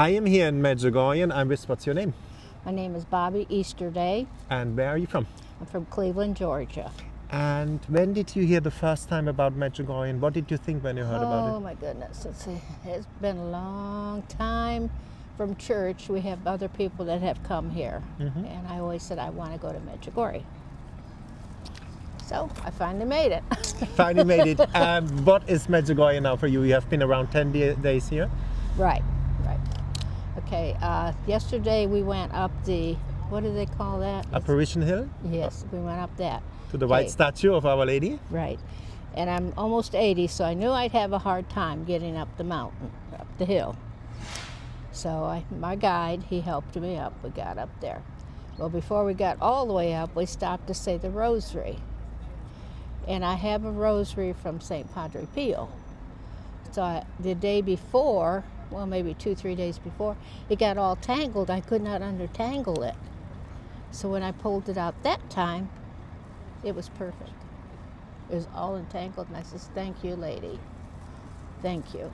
I am here in Medjugorje and I'm with, what's your name? My name is Bobby Easterday. And where are you from? I'm from Cleveland, Georgia. And when did you hear the first time about Medjugorje and what did you think when you heard about it? Oh my goodness, it's been a long time from church. We have other people that have come here. And I always said I want to go to Medjugorje. So I finally made it. Finally made it. What is Medjugorje now for you? You have been around 10 days here? Right. Okay, yesterday we went up the, what do they call that? Apparition Hill? Yes, we went up that. To the white statue of Our Lady? Right. And I'm almost 80, so I knew I'd have a hard time getting up the mountain, up the hill. So my guide, he helped me up. We got up there. Well, before we got all the way up, we stopped to say the rosary. And I have a rosary from St. Padre Pio. So the day before, well, maybe 2-3 days before, it got all tangled. I could not untangle it. So when I pulled it out that time, it was perfect. It was all entangled, and I said, "Thank you, lady. Thank you."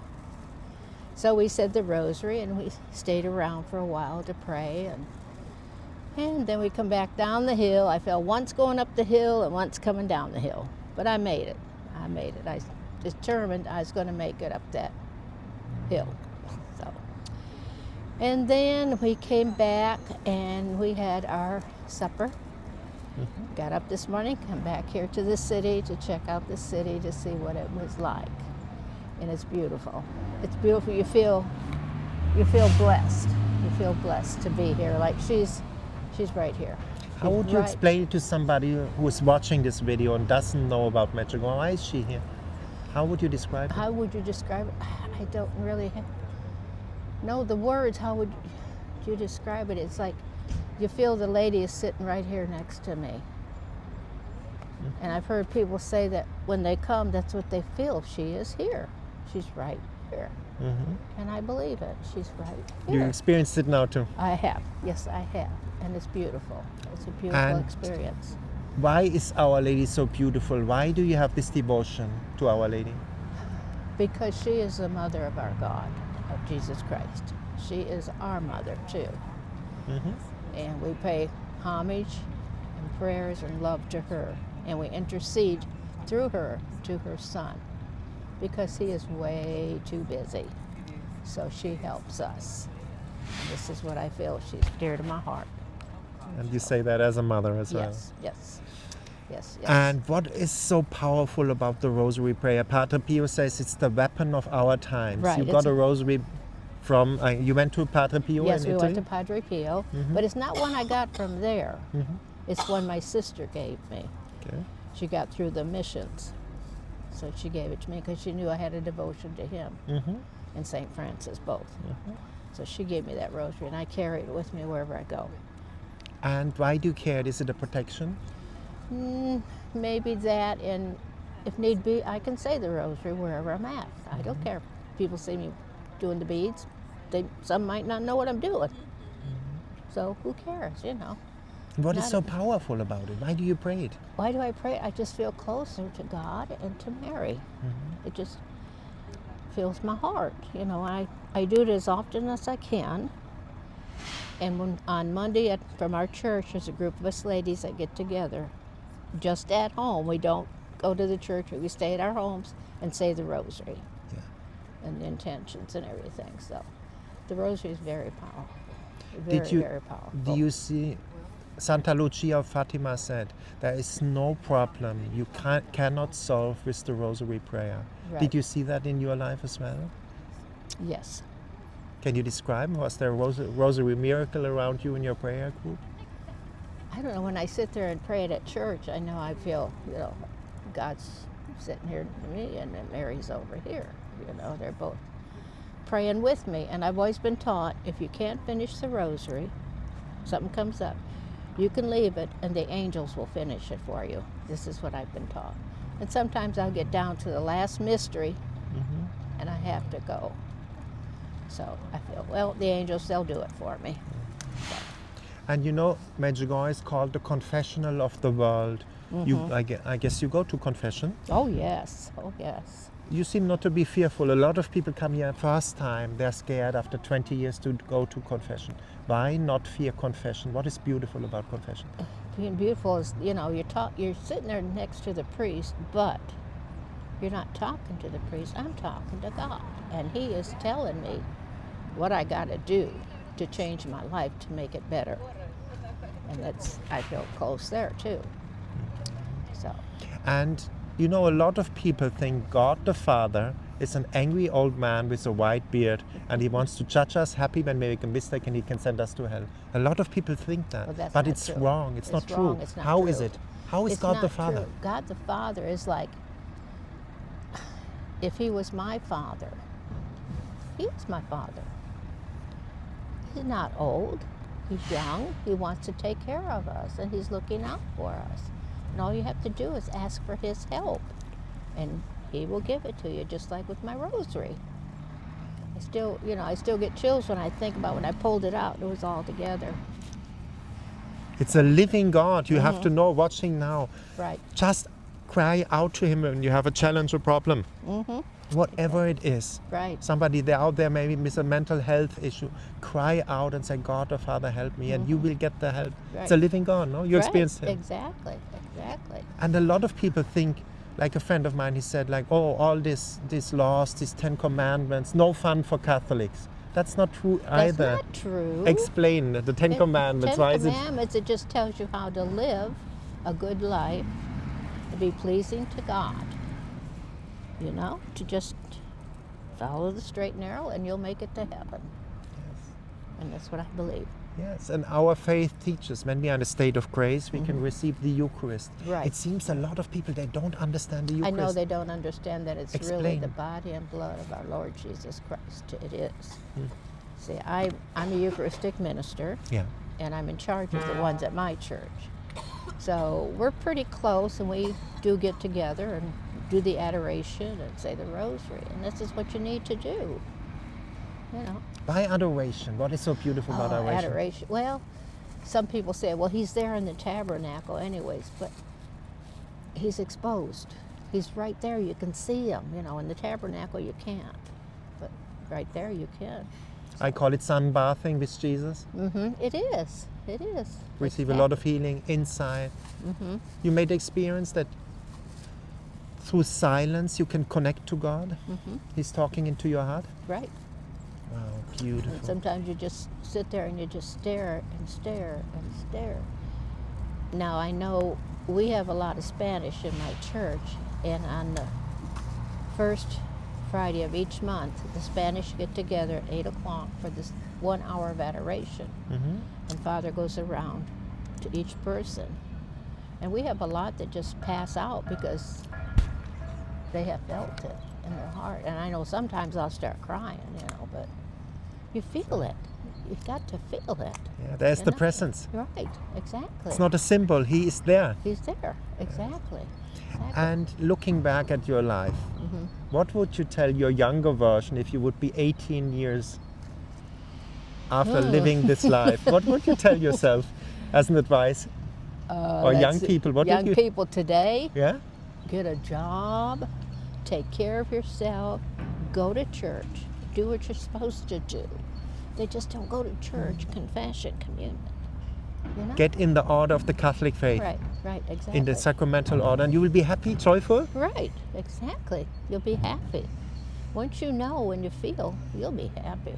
So we said the rosary, and we stayed around for a while to pray, and then we come back down the hill. I fell once going up the hill and once coming down the hill, but I made it. I determined I was going to make it up that hill. So, and then we came back and we had our supper. Got up this morning, come back here to the city to check out the city to see what it was like. And it's beautiful. It's beautiful. You feel blessed. You feel blessed to be here. Like she's right here. How would you explain it to somebody who is watching this video and doesn't know about Medjugorje? Why is she here? How would you describe it? How would you describe it? I don't really know the words. How would you describe it? It's like you feel the lady is sitting right here next to me. And I've heard people say that when they come, that's what they feel. She is here. She's right here. And I believe it. She's right here. You experienced it now too? I have. Yes, I have. And it's beautiful. It's a beautiful experience. Why is Our Lady so beautiful? Why do you have this devotion to Our Lady? Because she is the mother of our God, of Jesus Christ. She is our mother too. And we pay homage and prayers and love to her. And we intercede through her to her Son, because he is way too busy. So she helps us. And this is what I feel. She's dear to my heart. And you say that as a mother as well? Yes. And what is so powerful about the rosary prayer? Padre Pio says it's the weapon of our times. Right, you got a rosary from, you went to Padre Pio in Italy? Yes, we went to Padre Pio, but it's not one I got from there. It's one my sister gave me. Okay. She got through the missions. So she gave it to me because she knew I had a devotion to him and St. Francis both. So she gave me that rosary, and I carry it with me wherever I go. And why do you care? Is it a protection? Maybe that, and if need be, I can say the rosary wherever I'm at. I don't care. People see me doing the beads. Some might not know what I'm doing. So who cares, you know? What is so powerful about it? Why do you pray it? Why do I pray? I just feel closer to God and to Mary. It just fills my heart. You know, I do it as often as I can. And on Monday from our church, there's a group of us ladies that get together just at home. We don't go to the church. We stay at our homes and say the rosary and the intentions and everything. So the rosary is very powerful. Very powerful. Do you see, Santa Lucia of Fatima said, there is no problem you cannot solve with the rosary prayer. Right. Did you see that in your life as well? Yes. Can you describe? Was there a rosary miracle around you in your prayer group? I don't know. When I sit there and pray it at church, I know I feel, you know, God's sitting here to me and then Mary's over here. You know, they're both praying with me. And I've always been taught, if you can't finish the rosary, something comes up, you can leave it and the angels will finish it for you. This is what I've been taught. And sometimes I'll get down to the last mystery and I have to go. So I feel, well, the angels, they'll do it for me. So. And you know, Medjugorje is called the confessional of the world. I guess you go to confession? Oh, yes. you seem not to be fearful. A lot of people come here first time. They're scared after 20 years to go to confession. Why not fear confession? What is beautiful about confession? Being beautiful is, you're sitting there next to the priest, but you're not talking to the priest. I'm talking to God. And he is telling me what I got to do to change my life to make it better. And I feel close there too. So. And a lot of people think God the Father is an angry old man with a white beard and he wants to judge us happy when we make a mistake and he can send us to hell. A lot of people think that, well, but not it's true. wrong. It's not wrong. true. It's not How true. is it? How is It's God not the Father? True. God the Father is like, if he was my father, he is my father. He's not old. He's young. He wants to take care of us, and he's looking out for us. And all you have to do is ask for his help, and he will give it to you, just like with my rosary. I still get chills when I think about when I pulled it out. It was all together. It's a living God. You have to know, watching now. Right. Just cry out to him when you have a challenge or problem. Whatever it is. Right. Somebody there out there maybe with a mental health issue. Cry out and say, God the Father, help me, and you will get the help. Right. It's a living God, no? You experienced him. Exactly. And a lot of people think, like a friend of mine, he said, like, oh, all these laws, these 10 commandments, no fun for Catholics. That's not true either. That's not true. Explain the 10 commandments. Why is it? 10 commandments, it just tells you how to live a good life, to be pleasing to God. To just follow the straight and narrow and you'll make it to heaven. Yes. And that's what I believe. Yes, and our faith teaches when we are in a state of grace, we can receive the Eucharist. Right. It seems a lot of people, they don't understand the Eucharist. I know they don't understand that it's really Explain. the body and blood of our Lord Jesus Christ. It is. See, I'm a Eucharistic minister, Yeah. and I'm in charge of the ones at my church. So we're pretty close, and we do get together and do the adoration and say the rosary, and this is what you need to do. Why adoration? What is so beautiful about adoration? Adoration. Well, some people say, well, he's there in the tabernacle anyways, but he's exposed. He's right there. You can see him. In the tabernacle you can't, but right there you can. I call it sunbathing with Jesus. It is. It is. Receive a lot of healing inside. You made the experience that through silence you can connect to God. He's talking into your heart. Right. Wow, beautiful. And sometimes you just sit there and you just stare and stare and stare. Now I know we have a lot of Spanish in my church, and on the first Friday of each month, the Spanish get together at 8 o'clock for this 1 hour of adoration. And Father goes around to each person. And we have a lot that just pass out because they have felt it in their heart. And I know sometimes I'll start crying, but you feel it. You've got to feel it. Yeah, there's the presence. Right, exactly. It's not a symbol, he is there. He's there, exactly. And looking back at your life, what would you tell your younger version if you would be 18 years after living this life? What would you tell yourself as an advice? Or young people? Young people today, Yeah? get a job, take care of yourself, go to church, do what you're supposed to do. They just don't go to church, confession, communion. Get in the order of the Catholic faith. Right, exactly. In the sacramental order, and you will be happy, joyful. Right, exactly. You'll be happy. Once you know and you feel, you'll be happy.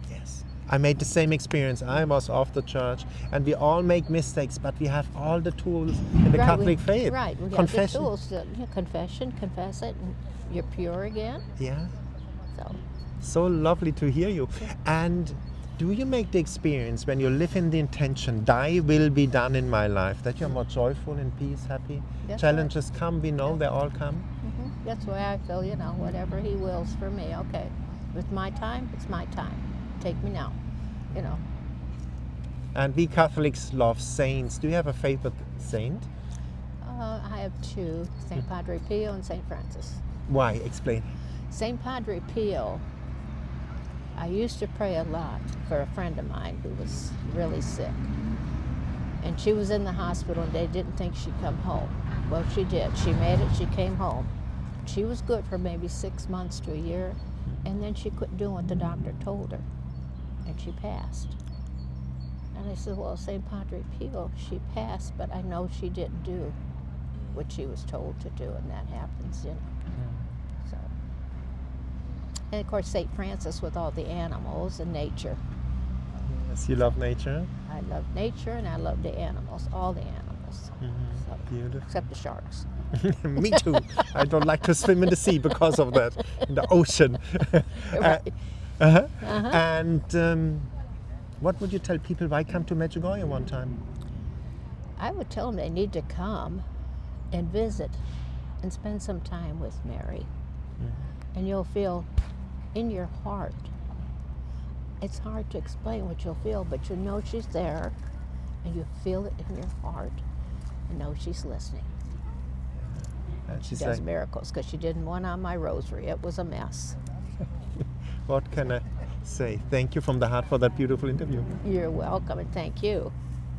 Yes. I made the same experience. I was off the church, and we all make mistakes, but we have all the tools in the Catholic faith. Right, we have the tools to confession, confess it, and you're pure again. Yeah. So lovely to hear you. And do you make the experience when you live in the intention, thy will be done in my life, that you're more joyful, in peace, happy? That's Challenges come, we know they all come. That's the way I feel, whatever he wills for me, okay. With my time, it's my time. Take me now, And we Catholics love saints. Do you have a favorite saint? I have two, St. Padre Pio and St. Francis. Why? Explain. St. Padre Pio, I used to pray a lot for a friend of mine who was really sick. And she was in the hospital and they didn't think she'd come home. Well, she did. She made it. She came home she was good for maybe 6 months to a year, and then she quit doing what the doctor told her, and she passed. And I said, well, St. Padre Pio, she passed, but I know she didn't do what she was told to do, and that happens, you know. So, and of course, St. Francis with all the animals and nature. Yes, you love nature. I love nature, and I love the animals, all the animals. So, Beautiful. except the sharks. Me too. I don't like to swim in the sea because of that, in the ocean. Right. And what would you tell people? Why come to Medjugorje one time? I would tell them they need to come and visit and spend some time with Mary. And you'll feel in your heart. It's hard to explain what you'll feel, but you know she's there, and you feel it in your heart, and know she's listening. And She she's does like, miracles, because she did one on my rosary. It was a mess. what can I say? Thank you from the heart for that beautiful interview. You're welcome, and thank you.